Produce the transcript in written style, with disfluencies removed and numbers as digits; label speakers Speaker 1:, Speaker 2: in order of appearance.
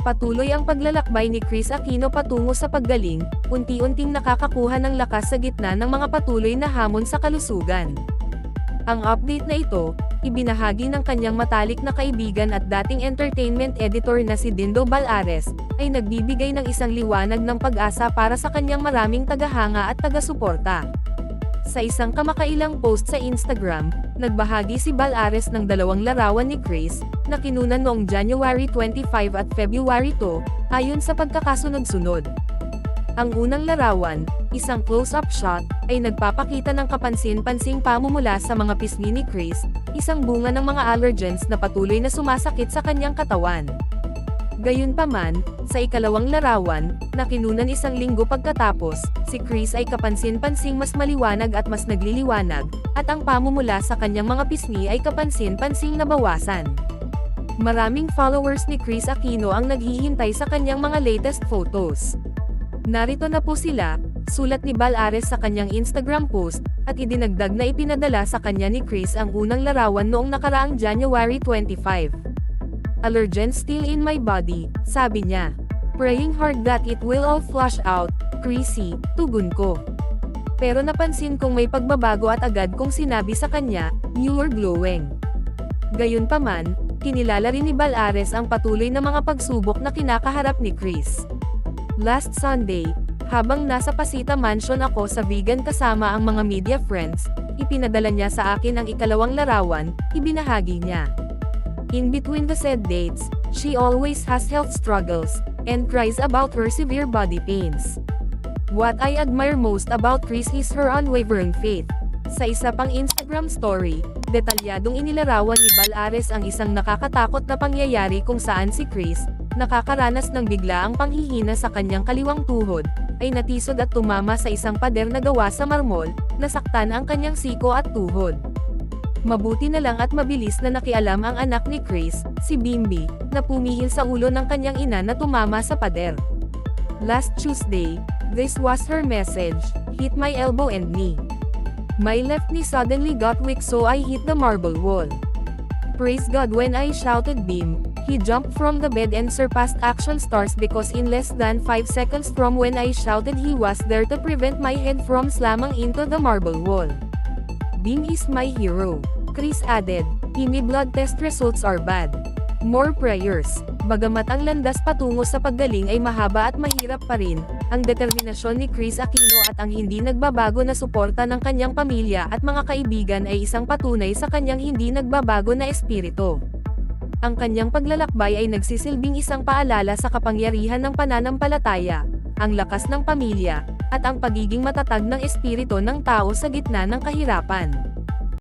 Speaker 1: Patuloy ang paglalakbay ni Kris Aquino patungo sa paggaling, unti-unting nakakakuha ng lakas sa gitna ng mga patuloy na hamon sa kalusugan. Ang update na ito, ibinahagi ng kanyang matalik na kaibigan at dating entertainment editor na si Dindo Balares, ay nagbibigay ng isang liwanag ng pag-asa para sa kanyang maraming tagahanga at taga-suporta. Sa isang kamakailang post sa Instagram, nagbahagi si Balares ng dalawang larawan ni Kris, na kinunan noong January 25 at February 2, ayon sa pagkakasunod-sunod. Ang unang larawan, isang close-up shot, ay nagpapakita ng kapansin-pansing pamumula sa mga pisngi ni Kris, isang bunga ng mga allergens na patuloy na sumasakit sa kanyang katawan. Gayunpaman, sa ikalawang larawan, na kinunan isang linggo pagkatapos, si Kris ay kapansin-pansing mas maliwanag at mas nagliliwanag, at ang pamumula sa kanyang mga pisngi ay kapansin-pansing nabawasan. Maraming followers ni Kris Aquino ang naghihintay sa kanyang mga latest photos. Narito na po sila, sulat ni Balares sa kanyang Instagram post, at idinagdag na ipinadala sa kanya ni Kris ang unang larawan noong nakaraang January 25. Allergens still in my body, sabi niya. Praying hard that it will all flush out, Chrissy, tugon ko. Pero napansin kong may pagbabago at agad kong sinabi sa kanya, you're glowing. Gayunpaman, kinilala rin ni Balares ang patuloy na mga pagsubok na kinakaharap ni Kris. Last Sunday, habang nasa Pasita Mansion ako sa vegan kasama ang mga media friends, ipinadala niya sa akin ang ikalawang larawan, ibinahagi niya. In between the said dates, she always has health struggles, and cries about her severe body pains. What I admire most about Kris is her unwavering faith. Sa isa pang Instagram story, detalyadong inilarawan ni Balares ang isang nakakatakot na pangyayari kung saan si Kris, nakakaranas ng biglaang panghihina sa kanyang kaliwang tuhod, ay natisod at tumama sa isang pader na gawa sa marmol, nasaktan ang kanyang siko at tuhod. Mabuti na lang at mabilis na nakialam ang anak ni Kris, si Bimbi, na pumihil sa ulo ng kanyang ina na tumama sa pader. Last Tuesday, this was her message, hit my elbow and knee. My left knee suddenly got weak so I hit the marble wall. Praise God when I shouted Bim, he jumped from the bed and surpassed action stars because in less than 5 seconds from when I shouted he was there to prevent my head from slamming into the marble wall. Bim is my hero. Kris added, "Imi blood test results are bad. More prayers." Bagamat ang landas patungo sa paggaling ay mahaba at mahirap pa rin, ang determinasyon ni Kris Aquino at ang hindi nagbabago na suporta ng kanyang pamilya at mga kaibigan ay isang patunay sa kanyang hindi nagbabago na espiritu. Ang kanyang paglalakbay ay nagsisilbing isang paalala sa kapangyarihan ng pananampalataya, ang lakas ng pamilya, at ang pagiging matatag ng espiritu ng tao sa gitna ng kahirapan.